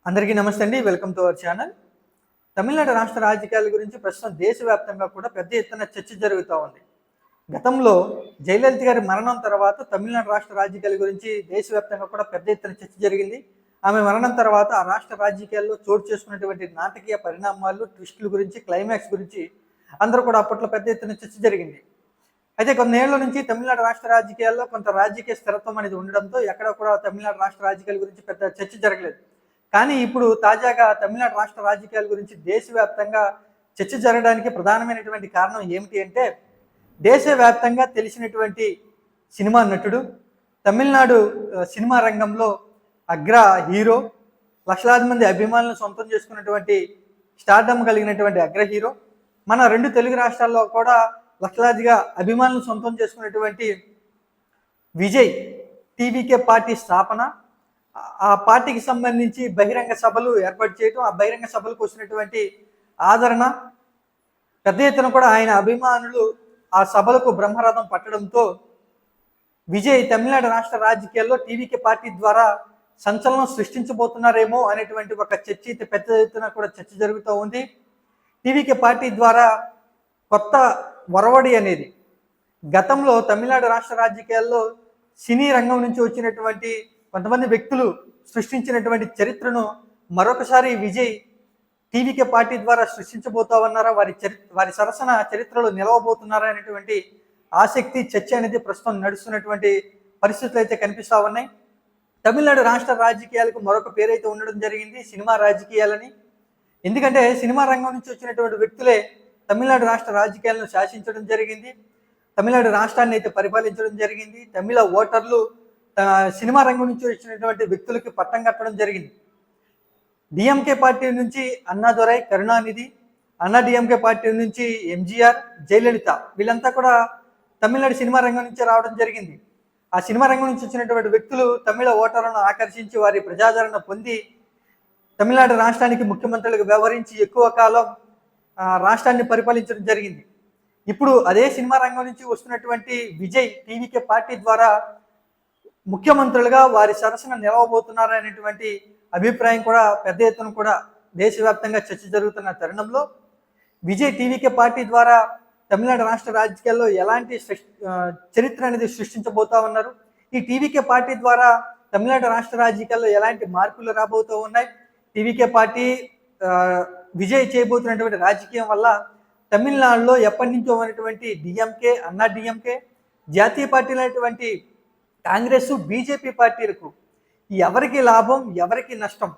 అందరికీ నమస్తే అండి. Welcome to our channel. Tamil Nadu రాష్ట్ర రాజకీయాల గురించి ప్రస్తుతం దేశవ్యాప్తంగా కూడా పెద్ద ఎత్తున చర్చ జరుగుతూ ఉంది. గతంలో జయలలిత గారి మరణం తర్వాత తమిళనాడు రాష్ట్ర రాజకీయాల గురించి దేశవ్యాప్తంగా కూడా పెద్ద ఎత్తున చర్చ జరిగింది. ఆమె మరణం తర్వాత ఆ రాష్ట్ర రాజకీయాల్లో చోటు చేసుకున్నటువంటి నాటకీయ పరిణామాలు, ట్విస్టుల గురించి, క్లైమాక్స్ గురించి అందరూ కూడా అప్పట్లో పెద్ద ఎత్తున చర్చ జరిగింది. అయితే కొన్నేళ్ల నుంచి తమిళనాడు రాష్ట్ర రాజకీయాల్లో కొంత రాజకీయ స్థిరత్వం అనేది ఉండడంతో ఎక్కడ కూడా తమిళనాడు రాష్ట్ర రాజకీయాల గురించి పెద్ద చర్చ జరగలేదు. కానీ ఇప్పుడు తాజాగా తమిళనాడు రాష్ట్ర రాజకీయాల గురించి దేశవ్యాప్తంగా చర్చ జరగడానికి ప్రధానమైనటువంటి కారణం ఏమిటి అంటే, దేశవ్యాప్తంగా తెలిసినటువంటి సినిమా నటుడు, తమిళనాడు సినిమా రంగంలో అగ్ర హీరో, లక్షలాది మంది అభిమానులను సొంతం చేసుకున్నటువంటి స్టార్డమ్ కలిగినటువంటి అగ్ర హీరో, మన రెండు తెలుగు రాష్ట్రాల్లో కూడా లక్షలాదిగా అభిమానులను సొంతం చేసుకున్నటువంటి విజయ్ టీవీకే పార్టీ స్థాపన, ఆ పార్టీకి సంబంధించి బహిరంగ సభలు ఏర్పాటు చేయడం, ఆ బహిరంగ సభలకు వచ్చినటువంటి ఆదరణ, పెద్ద ఎత్తున కూడా ఆయన అభిమానులు ఆ సభలకు బ్రహ్మరథం పట్టడంతో విజయ్ తమిళనాడు రాష్ట్ర రాజకీయాల్లో టీవీకే పార్టీ ద్వారా సంచలనం సృష్టించబోతున్నారేమో అనేటువంటి ఒక చర్చ అయితే పెద్ద ఎత్తున కూడా చర్చ జరుగుతూ ఉంది. టీవీకే పార్టీ ద్వారా కొత్త ఒరవడి అనేది గతంలో తమిళనాడు రాష్ట్ర రాజకీయాల్లో సినీ రంగం నుంచి వచ్చినటువంటి కొంతమంది వ్యక్తులు సృష్టించినటువంటి చరిత్రను మరొకసారి విజయ్ టీవీకే పార్టీ ద్వారా సృష్టించబోతా ఉన్నారా, వారి సరసన చరిత్రలో నిలవబోతున్నారా అనేటువంటి ఆసక్తి, చర్చ అనేది ప్రస్తుతం నడుస్తున్నటువంటి పరిస్థితులు అయితే కనిపిస్తూ ఉన్నాయి. తమిళనాడు రాష్ట్ర రాజకీయాలకు మరొక పేరైతే ఉండడం జరిగింది, సినిమా రాజకీయాలని. ఎందుకంటే సినిమా రంగం నుంచి వచ్చినటువంటి వ్యక్తులే తమిళనాడు రాష్ట్ర రాజకీయాలను శాసించడం జరిగింది, తమిళనాడు రాష్ట్రాన్ని అయితే పరిపాలించడం జరిగింది. తమిళ ఓటర్లు సినిమా రంగం నుంచి వచ్చినటువంటి వ్యక్తులకి పట్టం కట్టడం జరిగింది. డిఎంకే పార్టీ నుంచి అన్నాదురై, కరుణానిధి, అన్నా డిఎంకే పార్టీ నుంచి ఎంజీఆర్, జయలలిత, వీళ్ళంతా కూడా తమిళనాడు సినిమా రంగం నుంచి రావడం జరిగింది. ఆ సినిమా రంగం నుంచి వచ్చినటువంటి వ్యక్తులు తమిళ ఓటర్లను ఆకర్షించి వారి ప్రజాదరణ పొంది తమిళనాడు రాష్ట్రానికి ముఖ్యమంత్రులకు వ్యవహరించి ఎక్కువ కాలం రాష్ట్రాన్ని పరిపాలించడం జరిగింది. ఇప్పుడు అదే సినిమా రంగం నుంచి వస్తున్నటువంటి విజయ్ టీవీకే పార్టీ ద్వారా ముఖ్యమంత్రులుగా వారి సరసన నిలవబోతున్నారనేటువంటి అభిప్రాయం కూడా పెద్ద ఎత్తున కూడా దేశవ్యాప్తంగా చర్చ జరుగుతున్న తరుణంలో విజయ్ టీవీకే పార్టీ ద్వారా తమిళనాడు రాష్ట్ర రాజకీయాల్లో ఎలాంటి చరిత్ర అనేది సృష్టించబోతా ఉన్నారు, ఈ టీవీకే పార్టీ ద్వారా తమిళనాడు రాష్ట్ర రాజకీయాల్లో ఎలాంటి మార్పులు రాబోతూ ఉన్నాయి, టీవీకే పార్టీ విజయ్ చేయబోతున్నటువంటి రాజకీయం వల్ల తమిళనాడులో ఎప్పటి నుంచో ఉన్నటువంటి డిఎంకే, అన్నా డిఎంకే, జాతీయ పార్టీలు అనేటువంటి కాంగ్రెస్, బీజేపీ పార్టీలకు ఎవరికి లాభం, ఎవరికి నష్టం?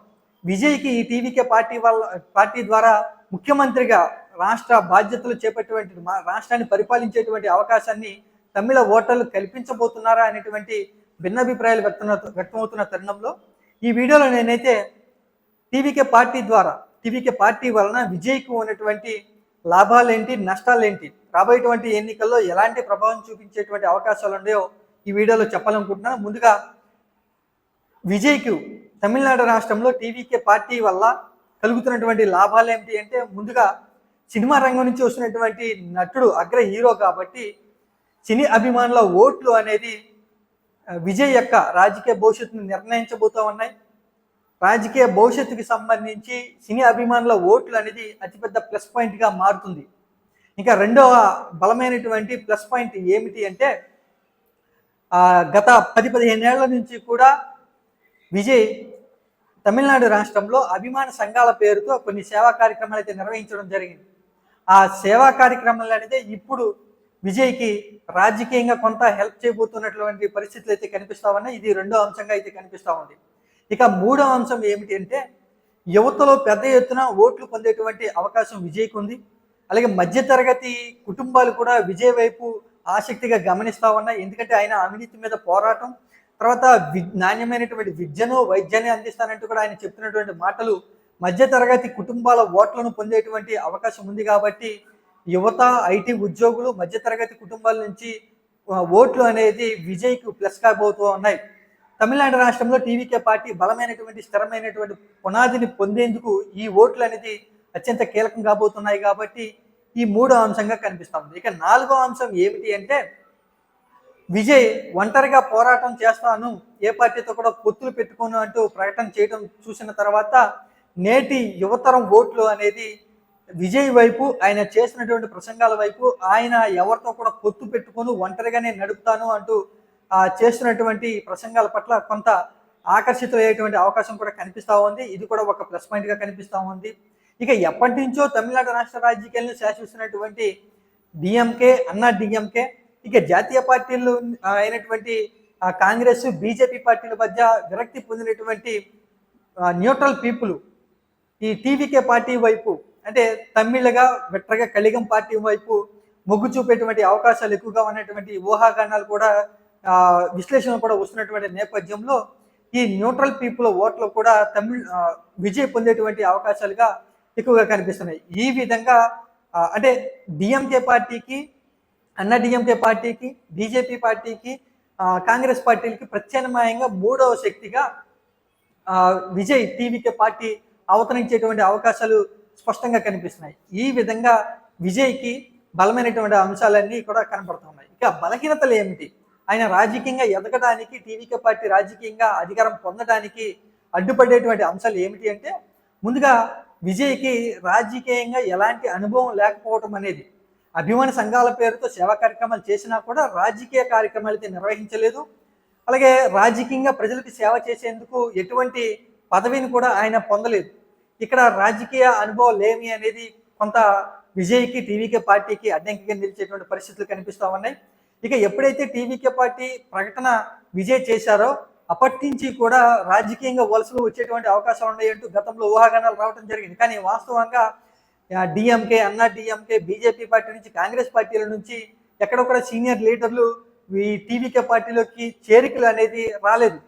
విజయ్కి ఈ టీవీకే పార్టీ ద్వారా ముఖ్యమంత్రిగా రాష్ట్ర బాధ్యతలు చేపట్టేటువంటి, రాష్ట్రాన్ని పరిపాలించేటువంటి అవకాశాన్ని తమిళ ఓటర్లు కల్పించబోతున్నారా అనేటువంటి భిన్నాభిప్రాయాలు వ్యక్తమవుతున్న తరుణంలో ఈ వీడియోలో నేనైతే టీవీకే పార్టీ వలన విజయ్కు ఉన్నటువంటి లాభాలేంటి, నష్టాలేంటి, రాబోయేటువంటి ఎన్నికల్లో ఎలాంటి ప్రభావం చూపించేటువంటి అవకాశాలు ఉన్నాయో ఈ వీడియోలో చెప్పాలనుకుంటున్నాను. ముందుగా విజయ్కు తమిళనాడు రాష్ట్రంలో టీవీకే పార్టీ వల్ల కలుగుతున్నటువంటి లాభాలు ఏమిటి అంటే, ముందుగా సినిమా రంగం నుంచి వస్తున్నటువంటి నటుడు, అగ్ర హీరో కాబట్టి సినీ అభిమానుల ఓట్లు అనేది విజయ్ యొక్క రాజకీయ భవిష్యత్తును నిర్ణయించబోతూ ఉన్నాయి. రాజకీయ భవిష్యత్తుకి సంబంధించి సినీ అభిమానుల ఓట్లు అనేది అతిపెద్ద ప్లస్ పాయింట్గా మారుతుంది. ఇంకా రెండవ బలమైనటువంటి ప్లస్ పాయింట్ ఏమిటి అంటే, గత 10-15 ఏళ్ల నుంచి కూడా విజయ్ తమిళనాడు రాష్ట్రంలో అభిమాన సంఘాల పేరుతో కొన్ని సేవా కార్యక్రమాలు అయితే నిర్వహించడం జరిగింది. ఆ సేవా కార్యక్రమాలు అనేది ఇప్పుడు విజయ్కి రాజకీయంగా కొంత హెల్ప్ చేయబోతున్నటువంటి పరిస్థితులు అయితే కనిపిస్తా ఉన్నాయి. ఇది రెండో అంశంగా అయితే కనిపిస్తూ ఉంది. ఇక మూడవ అంశం ఏమిటి అంటే, యువతలో పెద్ద ఎత్తున ఓట్లు పొందేటువంటి అవకాశం విజయ్కి ఉంది. అలాగే మధ్యతరగతి కుటుంబాలు కూడా విజయ్ వైపు ఆసక్తిగా గమనిస్తూ ఉన్నాయి. ఎందుకంటే ఆయన అవినీతి మీద పోరాటం, తర్వాత నాణ్యమైనటువంటి విద్యను, వైద్యాన్ని అందిస్తానంటూ కూడా ఆయన చెప్తున్నటువంటి మాటలు మధ్యతరగతి కుటుంబాల ఓట్లను పొందేటువంటి అవకాశం ఉంది. కాబట్టి యువత, ఐటీ ఉద్యోగులు, మధ్యతరగతి కుటుంబాల నుంచి ఓట్లు అనేది విజయ్కు ప్లస్ కాబోతూ ఉన్నాయి. తమిళనాడు రాష్ట్రంలో టీవీకే పార్టీ బలమైనటువంటి, స్థిరమైనటువంటి పునాదిని పొందేందుకు ఈ ఓట్లు అనేది అత్యంత కీలకం కాబోతున్నాయి. కాబట్టి ఈ మూడో అంశంగా కనిపిస్తుంది. ఇక నాలుగో అంశం ఏమిటి అంటే, విజయ్ ఒంటరిగా పోరాటం చేస్తాను, ఏ పార్టీతో కూడా పొత్తులు పెట్టుకోను అంటూ ప్రకటన చేయడం చూసిన తర్వాత నేటి యువతరం ఓట్లు అనేది విజయ్ వైపు, ఆయన చేసినటువంటి ప్రసంగాల వైపు, ఆయన ఎవరితో కూడా పొత్తు పెట్టుకొని ఒంటరిగానే నడుపుతాను అంటూ చేస్తున్నటువంటి ప్రసంగాల పట్ల కొంత ఆకర్షితులయ్యేటువంటి అవకాశం కూడా కనిపిస్తూ ఉంది. ఇది కూడా ఒక ప్లస్ పాయింట్గా కనిపిస్తూ ఉంది. ఇక ఎప్పటి నుంచో తమిళనాడు రాష్ట్ర రాజకీయాలను శాసిస్తున్నటువంటి డిఎంకే, అన్నా డిఎంకే, ఇక జాతీయ పార్టీలు అయినటువంటి కాంగ్రెస్, బీజేపీ పార్టీల మధ్య విరక్తి పొందినటువంటి న్యూట్రల్ పీపుల్ ఈ టీవీకే పార్టీ వైపు, అంటే తమిళగా వెట్రగా కలిగం పార్టీ వైపు మొగ్గు చూపేటువంటి అవకాశాలు ఎక్కువగా ఉన్నటువంటి ఊహాగానాలు కూడా విశ్లేషణలు కూడా వస్తున్నటువంటి నేపథ్యంలో ఈ న్యూట్రల్ పీపుల్ ఓట్లు కూడా విజయ్ పొందేటువంటి అవకాశాలుగా ఎక్కువగా కనిపిస్తున్నాయి. ఈ విధంగా అంటే డిఎంకే పార్టీకి, అన్నా డిఎంకే పార్టీకి, బీజేపీ పార్టీకి, కాంగ్రెస్ పార్టీలకి ప్రత్యామ్నాయంగా మూడవ శక్తిగా విజయ్ టీవీకే పార్టీ అవతరించేటువంటి అవకాశాలు స్పష్టంగా కనిపిస్తున్నాయి. ఈ విధంగా విజయ్కి బలమైనటువంటి అంశాలన్నీ కూడా కనపడుతున్నాయి. ఇక బలహీనతలు ఏమిటి? ఆయన రాజకీయంగా ఎదగడానికి, టీవీకే పార్టీ రాజకీయంగా అధికారం పొందడానికి అడ్డుపడేటువంటి అంశాలు ఏమిటి అంటే, ముందుగా విజయ్కి రాజకీయంగా ఎలాంటి అనుభవం లేకపోవటం అనేది. అభిమాన సంఘాల పేరుతో సేవా కార్యక్రమాలు చేసినా కూడా రాజకీయ కార్యక్రమాలు అయితే నిర్వహించలేదు. అలాగే రాజకీయంగా ప్రజలకు సేవ చేసేందుకు ఎటువంటి పదవిని కూడా ఆయన పొందలేదు. ఇక్కడ రాజకీయ అనుభవం లేమి అనేది కొంత విజయ్కి, టీవీకే పార్టీకి అడ్డంకిగా నిలిచేటువంటి పరిస్థితులు కనిపిస్తూ ఉన్నాయి. ఇక ఎప్పుడైతే టీవీకే పార్టీ ప్రకటన విజయ్ చేశారో అప్పటి నుంచి కూడా రాజకీయంగా వలసలు వచ్చేటువంటి అవకాశాలు ఉన్నాయంటూ గతంలో ఊహాగానాలు రావడం జరిగింది. కానీ వాస్తవంగా డిఎంకే, అన్నా డిఎంకే, బీజేపీ పార్టీ నుంచి, కాంగ్రెస్ పార్టీల నుంచి ఎక్కడ కూడా సీనియర్ లీడర్లు ఈ టీవీకే పార్టీలోకి చేరికలు అనేది రాలేదు.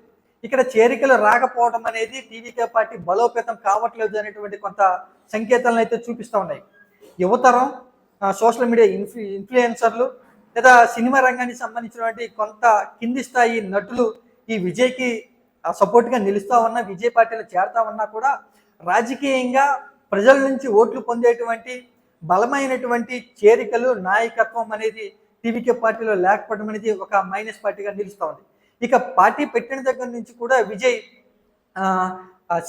ఇక్కడ చేరికలు రాకపోవడం అనేది టీవీకే పార్టీ బలోపేతం కావట్లేదు అనేటువంటి కొంత సంకేతాలను అయితే చూపిస్తూ ఉన్నాయి. యువతరం, సోషల్ మీడియా ఇన్ఫ్లుయెన్సర్లు, లేదా సినిమా రంగానికి సంబంధించినటువంటి కొంత కింది స్థాయి నటులు ఈ విజయ్కి సపోర్ట్గా నిలుస్తూ ఉన్నా, విజయ్ పార్టీలో చేరుతా ఉన్నా కూడా రాజకీయంగా ప్రజల నుంచి ఓట్లు పొందేటువంటి బలమైనటువంటి చేరికలు, నాయకత్వం అనేది టీవీకే పార్టీలో లేకపోవడం అనేది ఒక మైనస్ పార్టీగా నిలుస్తూ ఉంది. ఇక పార్టీ పెట్టిన దగ్గర నుంచి కూడా విజయ్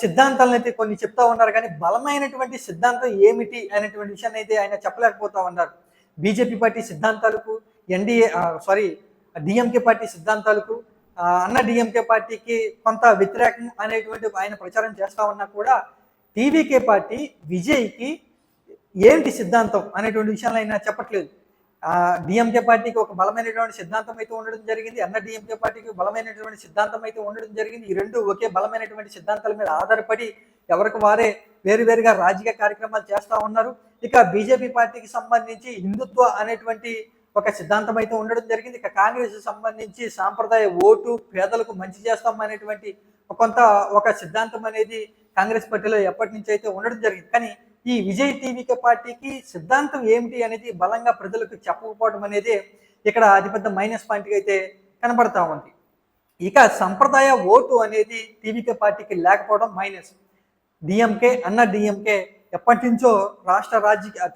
సిద్ధాంతాలను అయితే కొన్ని చెప్తా ఉన్నారు, కానీ బలమైనటువంటి సిద్ధాంతం ఏమిటి అనేటువంటి విషయాన్ని అయితే ఆయన చెప్పలేకపోతా ఉన్నారు. బీజేపీ పార్టీ సిద్ధాంతాలకు, డిఎంకే పార్టీ సిద్ధాంతాలకు, అన్న డిఎంకే పార్టీకి కొంత వ్యతిరేకం అనేటువంటి ఆయన ప్రచారం చేస్తా ఉన్నా కూడా టీవీకే పార్టీ విజయ్కి ఏంటి సిద్ధాంతం అనేటువంటి విషయాలు ఆయన చెప్పట్లేదు. డిఎంకే పార్టీకి ఒక బలమైనటువంటి సిద్ధాంతం అయితే ఉండడం జరిగింది, అన్న డిఎంకే పార్టీకి బలమైనటువంటి సిద్ధాంతం అయితే ఉండడం జరిగింది. ఈ రెండు ఒకే బలమైనటువంటి సిద్ధాంతాల మీద ఆధారపడి ఎవరికి వారే వేరువేరుగా రాజకీయ కార్యక్రమాలు చేస్తూ ఉన్నారు. ఇక బీజేపీ పార్టీకి సంబంధించి హిందుత్వ అనేటువంటి ఒక సిద్ధాంతం అయితే ఉండడం జరిగింది. ఇక కాంగ్రెస్ సంబంధించి సాంప్రదాయ ఓటు, పేదలకు మంచి చేస్తాం అనేటువంటి కొంత ఒక సిద్ధాంతం అనేది కాంగ్రెస్ పార్టీలో ఎప్పటి నుంచి అయితే ఉండడం జరిగింది. కానీ ఈ విజయ్ టీవీకే పార్టీకి సిద్ధాంతం ఏమిటి అనేది బలంగా ప్రజలకు చెప్పకపోవడం అనేది ఇక్కడ అతిపెద్ద మైనస్ పాయింట్గా అయితే కనబడతా ఉంది. ఇక సంప్రదాయ ఓటు అనేది టీవీకే పార్టీకి లేకపోవడం మైనస్. డిఎంకే, అన్న డిఎంకే ఎప్పటి నుంచో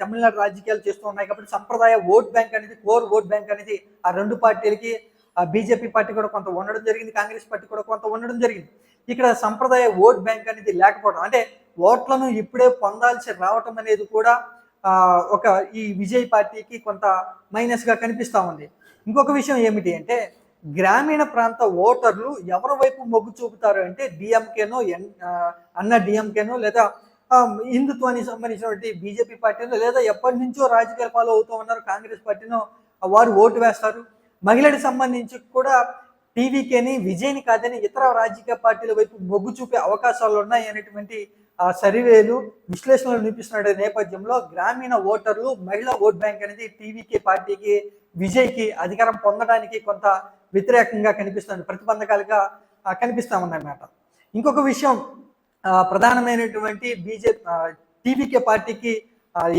తమిళనాడు రాజకీయాలు చేస్తూ ఉన్నాయి కాబట్టి సంప్రదాయ ఓట్ బ్యాంక్ అనేది, కోర్ ఓట్ బ్యాంక్ అనేది ఆ రెండు పార్టీలకి, బీజేపీ పార్టీ కూడా కొంత ఉండడం జరిగింది, కాంగ్రెస్ పార్టీ కూడా కొంత ఉండడం జరిగింది. ఇక్కడ సంప్రదాయ ఓట్ బ్యాంక్ అనేది లేకపోవడం, అంటే ఓట్లను ఇప్పుడే పొందాల్సి రావటం అనేది కూడా ఈ విజయ్ పార్టీకి కొంత మైనస్గా కనిపిస్తూ ఉంది. ఇంకొక విషయం ఏమిటి అంటే, గ్రామీణ ప్రాంత ఓటర్లు ఎవరి వైపు మొగ్గు చూపుతారు అంటే డిఎంకేనో, అన్న డిఎంకేనో, లేదా హిందుత్వానికి సంబంధించినటువంటి బీజేపీ పార్టీనో, లేదా ఎప్పటి నుంచో రాజకీయాలు ఫాలో అవుతూ ఉన్నారు కాంగ్రెస్ పార్టీనో వారు ఓటు వేస్తారు. మహిళలకు సంబంధించి కూడా టీవీకేని, విజయ్ని కాదని ఇతర రాజకీయ పార్టీల వైపు మొగ్గు చూపే అవకాశాలు ఉన్నాయి అనేటువంటి సర్వేలు, విశ్లేషణలు చూపిస్తున్న నేపథ్యంలో గ్రామీణ ఓటర్లు, మహిళా ఓట్ బ్యాంక్ అనేది టీవీకే పార్టీకి, విజయ్కి అధికారం పొందడానికి కొంత వ్యతిరేకంగా కనిపిస్తుంది, ప్రతిబంధకాలుగా కనిపిస్తూ ఉన్నాయన్నమాట. ఇంకొక విషయం ప్రధానమైనటువంటి టీవీకే పార్టీకి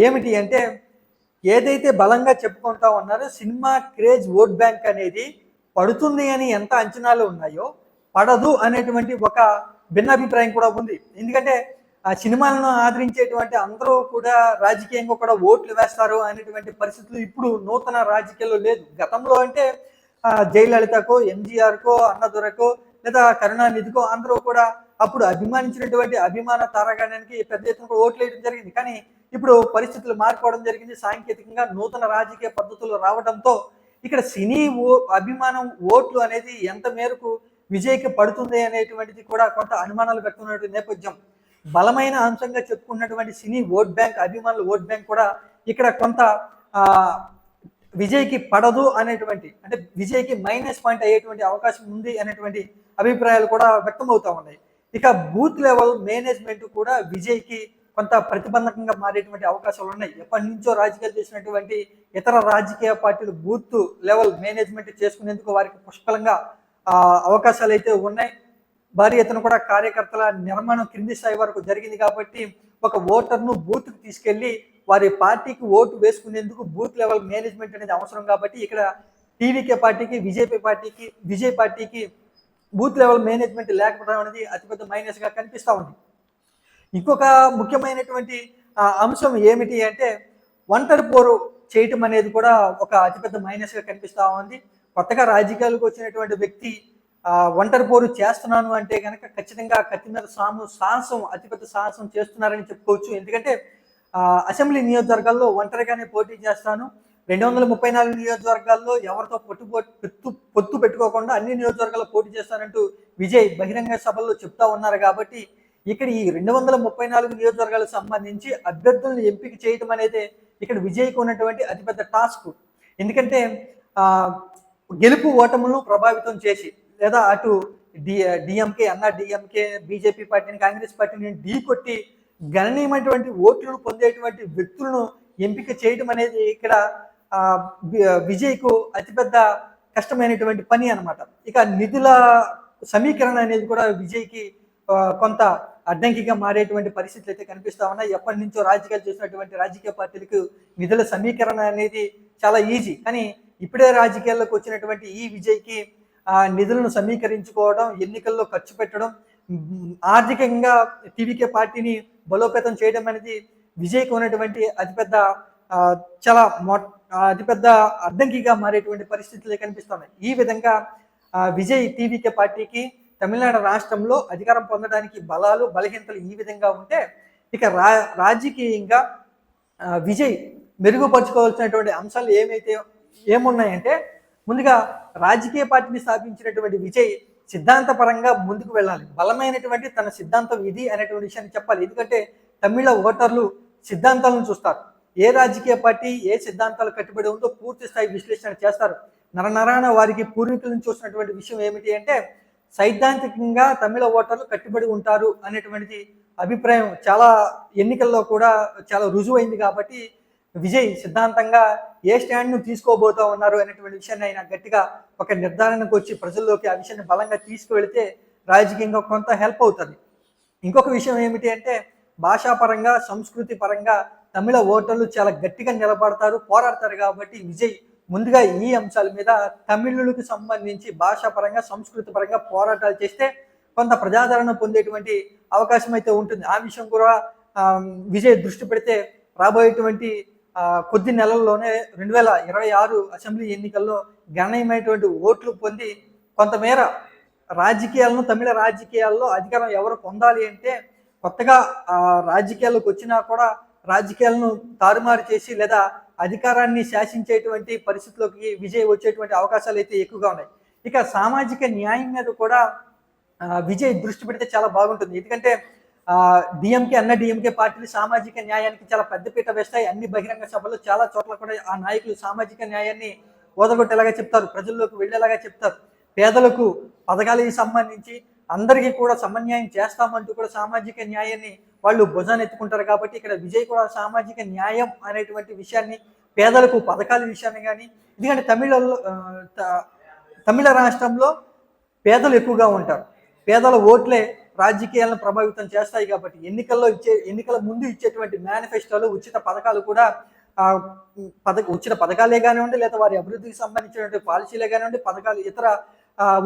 ఏమిటి అంటే, ఏదైతే బలంగా చెప్పుకుంటా ఉన్నారో సినిమా క్రేజ్ ఓట్ బ్యాంక్ అనేది పడుతుంది అని ఎంత అంచనాలు ఉన్నాయో పడదు అనేటువంటి ఒక భిన్నాభిప్రాయం కూడా ఉంది. ఎందుకంటే ఆ సినిమాలను ఆదరించేటువంటి అందరూ కూడా రాజకీయంగా కూడా ఓట్లు వేస్తారు అనేటువంటి పరిస్థితులు ఇప్పుడు నూతన రాజకీయాల్లో లేదు. గతంలో అంటే జయలలితకో, ఎంజీఆర్కో, అన్నదురకో లేదా కరుణానిధికో అందరూ కూడా అప్పుడు అభిమానించినటువంటి అభిమాన తారాగణానికి పెద్ద ఎత్తున కూడా ఓట్లు వేయడం జరిగింది. కానీ ఇప్పుడు పరిస్థితులు మారిపోవడం జరిగింది. సాంకేతికంగా నూతన రాజకీయ పద్ధతులు రావడంతో ఇక్కడ సినీ అభిమానం ఓట్లు అనేది ఎంత మేరకు విజయ్కి పడుతుంది అనేటువంటిది కూడా కొంత అనుమానాలు వ్యక్తమైనటువంటి నేపథ్యం. బలమైన అంశంగా చెప్పుకున్నటువంటి సినీ ఓట్ బ్యాంక్, అభిమానుల ఓట్ బ్యాంక్ కూడా ఇక్కడ కొంత విజయ్కి పడదు అనేటువంటి, అంటే విజయ్కి మైనస్ పాయింట్ అయ్యేటువంటి అవకాశం ఉంది అనేటువంటి అభిప్రాయాలు కూడా వ్యక్తమవుతా ఉన్నాయి. ఇక బూత్ లెవెల్ మేనేజ్మెంట్ కూడా విజయ్కి కొంత ప్రతిబంధకంగా మారేటువంటి అవకాశాలు ఉన్నాయి. ఎప్పటి నుంచో రాజకీయాలు చేసినటువంటి ఇతర రాజకీయ పార్టీలు బూత్ లెవెల్ మేనేజ్మెంట్ చేసుకునేందుకు వారికి పుష్కలంగా అవకాశాలు అయితే ఉన్నాయి. భారీ ఎత్తున కూడా కార్యకర్తల నిర్మాణం కింది స్థాయి వరకు జరిగింది కాబట్టి ఒక ఓటర్ను బూత్కు తీసుకెళ్లి వారి పార్టీకి ఓటు వేసుకునేందుకు బూత్ లెవెల్ మేనేజ్మెంట్ అనేది అవసరం. కాబట్టి ఇక్కడ టీవీకే పార్టీకి, విజయ్ పార్టీకి బూత్ లెవెల్ మేనేజ్మెంట్ లేకపోవడం అనేది అతిపెద్ద మైనస్గా కనిపిస్తూ ఉంది. ఇంకొక ముఖ్యమైనటువంటి అంశం ఏమిటి అంటే ఒంటరి పోరు చేయటం అనేది కూడా ఒక అతిపెద్ద మైనస్గా కనిపిస్తూ ఉంది. కొత్తగా రాజకీయాలకు వచ్చినటువంటి వ్యక్తి ఒంటరి పోరు చేస్తున్నాను అంటే కనుక ఖచ్చితంగా కత్తి మీద సాహసం, అతిపెద్ద సాహసం చేస్తున్నారని చెప్పుకోవచ్చు. ఎందుకంటే అసెంబ్లీ నియోజకవర్గాల్లో ఒంటరిగానే పోటీ చేస్తాను, 234 నియోజకవర్గాల్లో ఎవరితో పొత్తు పెట్టుకోకుండా అన్ని నియోజకవర్గాల్లో పోటీ చేస్తానంటూ విజయ్ బహిరంగ సభల్లో చెప్తా ఉన్నారు. కాబట్టి ఇక్కడ ఈ 234 నియోజకవర్గాలకు సంబంధించి అభ్యర్థులను ఎంపిక చేయడం అనేది ఇక్కడ విజయ్కి ఉన్నటువంటి అతిపెద్ద టాస్క్. ఎందుకంటే గెలుపు ఓటములను ప్రభావితం చేసి లేదా అటు డిఎంకే, డిఎంకే, బీజేపీ పార్టీని, కాంగ్రెస్ పార్టీని ఢీ కొట్టి గణనీయమైనటువంటి ఓట్లను పొందేటువంటి వ్యక్తులను ఎంపిక చేయడం అనేది ఇక్కడ విజయ్కు అతిపెద్ద కష్టమైనటువంటి పని అన్నమాట. ఇక నిధుల సమీకరణ అనేది కూడా విజయ్కి కొంత అడ్డంకిగా మారేటువంటి పరిస్థితులు అయితే కనిపిస్తా ఉన్నాయి. ఎప్పటి నుంచో రాజకీయాలు చేసినటువంటి రాజకీయ పార్టీలకు నిధుల సమీకరణ అనేది చాలా ఈజీ. కానీ ఇప్పుడే రాజకీయాల్లోకి వచ్చినటువంటి ఈ విజయ్కి నిధులను సమీకరించుకోవడం, ఎన్నికల్లో ఖర్చు పెట్టడం, ఆర్థికంగా టీవీకే పార్టీని బలోపేతం చేయడం అనేది విజయ్కి ఉన్నటువంటి అతిపెద్ద అడ్డంకిగా మారేటువంటి పరిస్థితులు కనిపిస్తున్నాయి. ఈ విధంగా విజయ్ టీవీకే పార్టీకి తమిళనాడు రాష్ట్రంలో అధికారం పొందడానికి బలాలు, బలహీనతలు ఈ విధంగా ఉంటే ఇక రాజకీయంగా విజయ్ మెరుగుపరుచుకోవాల్సినటువంటి అంశాలు ఏమున్నాయంటే ముందుగా రాజకీయ పార్టీని స్థాపించినటువంటి విజయ్ సిద్ధాంతపరంగా ముందుకు వెళ్ళాలి. బలమైనటువంటి తన సిద్ధాంతం ఇది అనేటువంటి విషయాన్ని చెప్పాలి. ఎందుకంటే తమిళ ఓటర్లు సిద్ధాంతాలను చూస్తారు. ఏ రాజకీయ పార్టీ ఏ సిద్ధాంతాలు కట్టుబడి ఉందో పూర్తి స్థాయి విశ్లేషణ చేస్తారు. నరనరాన వారికి పూర్వీకుల నుంచి చూసినటువంటి విషయం ఏమిటి అంటే సైద్ధాంతికంగా తమిళ ఓటర్లు కట్టుబడి ఉంటారు అనేటువంటిది అభిప్రాయం చాలా ఎన్నికల్లో కూడా చాలా రుజువైంది. కాబట్టి విజయ్ సిద్ధాంతంగా ఏ స్టాండ్ను తీసుకోబోతా ఉన్నారు అనేటువంటి విషయాన్ని ఆయన గట్టిగా ఒక నిర్ధారణకు వచ్చి ప్రజల్లోకి ఆ విషయాన్ని బలంగా తీసుకువెళితే రాజకీయంగా కొంత హెల్ప్ అవుతుంది. ఇంకొక విషయం ఏమిటి అంటే భాషాపరంగా, సంస్కృతి పరంగా తమిళ ఓటర్లు చాలా గట్టిగా నిలబడతారు, పోరాడతారు. కాబట్టి విజయ్ ముందుగా ఈ అంశాల మీద తమిళులకు సంబంధించి భాషాపరంగా, సంస్కృతి పరంగా పోరాటాలు చేస్తే కొంత ప్రజాదరణ పొందేటువంటి అవకాశం అయితే ఉంటుంది. ఆ విషయం కూడా విజయ్ దృష్టి పెడితే రాబోయేటువంటి కొద్ది నెలల్లోనే 2026 అసెంబ్లీ ఎన్నికల్లో గణనీయమైనటువంటి ఓట్లు పొంది కొంతమేర రాజకీయాలను, తమిళ రాజకీయాల్లో అధికారం ఎవరు పొందాలి అంటే కొత్తగా రాజకీయాల్లోకి వచ్చినా కూడా రాజకీయాలను తారుమారు చేసి లేదా అధికారాన్ని శాసించేటువంటి పరిస్థితుల్లోకి విజయ్ వచ్చేటువంటి అవకాశాలు అయితే ఎక్కువగా ఉన్నాయి. ఇక సామాజిక న్యాయం మీద కూడా విజయ్ దృష్టి పెడితే చాలా బాగుంటుంది. ఎందుకంటే డిఎంకే పార్టీలు సామాజిక న్యాయానికి చాలా పెద్దపీట వేస్తాయి. అన్ని బహిరంగ సభలు చాలా చోట్ల కూడా ఆ నాయకులు సామాజిక న్యాయాన్ని ఓదగొట్టేలాగా చెప్తారు, ప్రజల్లోకి వెళ్ళేలాగా చెప్తారు. పేదలకు పథకాలకు సంబంధించి అందరికీ కూడా సమన్యాయం చేస్తామంటూ కూడా సామాజిక న్యాయాన్ని వాళ్ళు భుజాన్ని ఎత్తుకుంటారు. కాబట్టి ఇక్కడ విజయ్ కూడా సామాజిక న్యాయం అనేటువంటి విషయాన్ని, పేదలకు పథకాల విషయాన్ని కానీ, ఎందుకంటే తమిళ రాష్ట్రంలో పేదలు ఎక్కువగా ఉంటారు. పేదల ఓట్లే రాజకీయాలను ప్రభావితం చేస్తాయి. కాబట్టి ఎన్నికల ముందు ఇచ్చేటువంటి మేనిఫెస్టోలు, ఉచిత పథకాలు కూడా ఉచిత పథకాలే కానివ్వండి, లేదా వారి అభివృద్ధికి సంబంధించినటువంటి పాలసీలే కానివ్వండి, పథకాలు ఇతర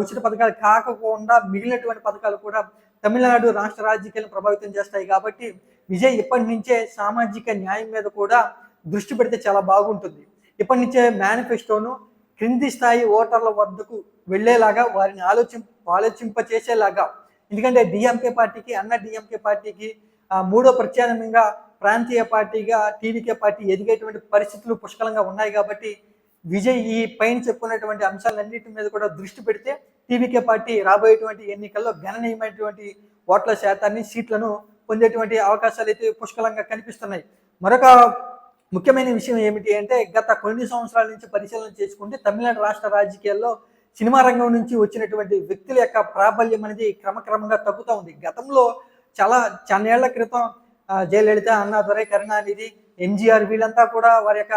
ఉచిత పథకాలు కాకుండా మిగిలినటువంటి పథకాలు కూడా తమిళనాడు రాష్ట్ర రాజకీయాలను ప్రభావితం చేస్తాయి. కాబట్టి విజయ్ ఇప్పటి నుంచే సామాజిక న్యాయం మీద కూడా దృష్టి పెడితే చాలా బాగుంటుంది. ఇప్పటి నుంచే మేనిఫెస్టోను క్రింది స్థాయి ఓటర్ల వద్దకు వెళ్ళేలాగా వారిని ఆలోచింప చేసేలాగా. ఎందుకంటే డిఎంకే పార్టీకి, అన్న డిఎంకే పార్టీకి మూడో ప్రత్యామ్నాయంగా ప్రాంతీయ పార్టీగా టీవీకే పార్టీ ఎదిగేటువంటి పరిస్థితులు పుష్కలంగా ఉన్నాయి కాబట్టి విజయ్ ఈ పైన చెప్పుకున్నటువంటి అంశాలన్నిటి మీద కూడా దృష్టి పెడితే టీవీకే పార్టీ రాబోయేటువంటి ఎన్నికల్లో గణనీయమైనటువంటి ఓట్ల శాతాన్ని, సీట్లను పొందేటువంటి అవకాశాలు అయితే పుష్కలంగా కనిపిస్తున్నాయి. మరొక ముఖ్యమైన విషయం ఏమిటి అంటే, గత కొన్ని సంవత్సరాల నుంచి పరిశీలన చేసుకుంటే తమిళనాడు రాష్ట్ర రాజకీయాల్లో సినిమా రంగం నుంచి వచ్చినటువంటి వ్యక్తుల యొక్క ప్రాబల్యం అనేది క్రమక్రమంగా తగ్గుతూ ఉంది. గతంలో చాలానేళ్ల క్రితం జయలలిత, అన్నాదురై, కరుణానిధి, ఎన్టీఆర్ వీళ్ళంతా కూడా వారి యొక్క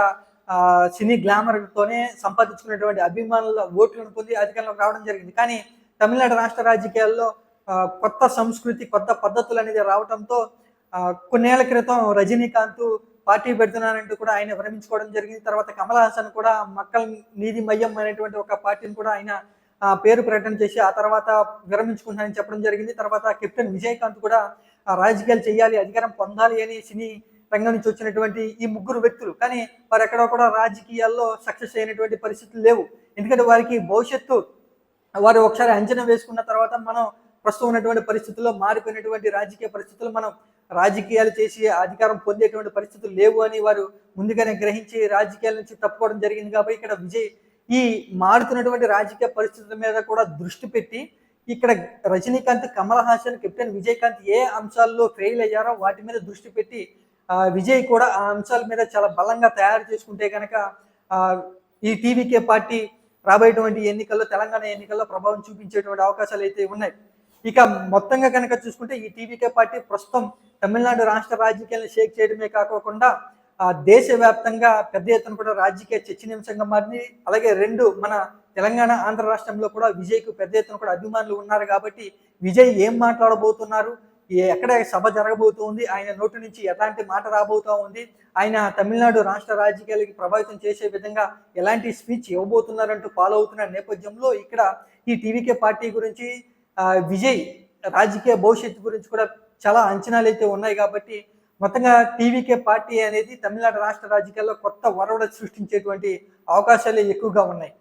సినీ గ్లామర్తోనే సంపాదించుకున్నటువంటి అభిమానుల ఓట్లను పొంది అధికారంలోకి రావడం జరిగింది. కానీ తమిళనాడు రాష్ట్ర రాజకీయాల్లో కొత్త సంస్కృతి, కొత్త పద్ధతులు అనేది రావడంతో కొన్నేళ్ల క్రితం రజనీకాంత్ పార్టీ పెడుతున్నానంటూ కూడా ఆయన విరమించుకోవడం జరిగింది. తర్వాత కమల్ హాసన్ కూడా మక్కల్ నీతి మయ్యం అనేటువంటి ఒక పార్టీని కూడా ఆయన పేరు ప్రకటన చేసి ఆ తర్వాత విరమించుకుంటానని చెప్పడం జరిగింది. తర్వాత కెప్టెన్ విజయకాంత్ కూడా రాజకీయాలు చేయాలి, అధికారం పొందాలి అని సినీ రంగం నుంచి వచ్చినటువంటి ఈ ముగ్గురు వ్యక్తులు. కానీ వారు ఎక్కడో కూడా రాజకీయాల్లో సక్సెస్ అయినటువంటి పరిస్థితులు లేవు. ఎందుకంటే వారికి భవిష్యత్తు వారు ఒకసారి అంచనా వేసుకున్న తర్వాత మనం ప్రస్తుతం ఉన్నటువంటి పరిస్థితుల్లో, మారిపోయినటువంటి రాజకీయ పరిస్థితులు, మనం రాజకీయాలు చేసి అధికారం పొందేటువంటి పరిస్థితులు లేవు అని వారు ముందుగానే గ్రహించి రాజకీయాల నుంచి తప్పుకోవడం జరిగింది. కాబట్టి ఇక్కడ విజయ్ ఈ మారుతున్నటువంటి రాజకీయ పరిస్థితుల మీద కూడా దృష్టి పెట్టి ఇక్కడ రజనీకాంత్, కమల్ హాసన్, కెప్టెన్ విజయకాంత్ ఏ అంశాల్లో ఫెయిల్ అయ్యారో వాటి మీద దృష్టి పెట్టి విజయ్ కూడా ఆ అంశాల మీద చాలా బలంగా తయారు చేసుకుంటే కనుక ఈ టీవీకే పార్టీ రాబోయేటువంటి ఎన్నికల్లో, తెలంగాణ ఎన్నికల్లో ప్రభావం చూపించేటువంటి అవకాశాలు అయితే ఉన్నాయి. ఇక మొత్తంగా కనుక చూసుకుంటే ఈ టీవీకే పార్టీ ప్రస్తుతం తమిళనాడు రాష్ట్ర రాజకీయాలను షేక్ చేయడమే కాకుండా దేశవ్యాప్తంగా పెద్ద ఎత్తున కూడా రాజకీయ చర్చనీయాంశంగా మారింది. అలాగే మన తెలంగాణ, ఆంధ్ర రాష్ట్రంలో కూడా విజయ్కు పెద్ద ఎత్తున కూడా అభిమానులు ఉన్నారు. కాబట్టి విజయ్ ఏం మాట్లాడబోతున్నారు, ఎక్కడ సభ జరగబోతుంది, ఆయన నోటి నుంచి ఎలాంటి మాట రాబోతూ ఉంది, ఆయన తమిళనాడు రాష్ట్ర రాజకీయాలకి ప్రభావితం చేసే విధంగా ఎలాంటి స్పీచ్ ఇవ్వబోతున్నారంటూ ఫాలో అవుతున్న నేపథ్యంలో ఇక్కడ ఈ టీవీకే పార్టీ గురించి, విజయ్ రాజకీయ భవిష్యత్తు గురించి కూడా చాలా అంచనాలు అయితే ఉన్నాయి. కాబట్టి మొత్తంగా టీవీకే పార్టీ అనేది తమిళనాడు రాష్ట్ర రాజకీయాల్లో కొత్త ఒరవడి సృష్టించేటువంటి అవకాశాలు ఎక్కువగా ఉన్నాయి.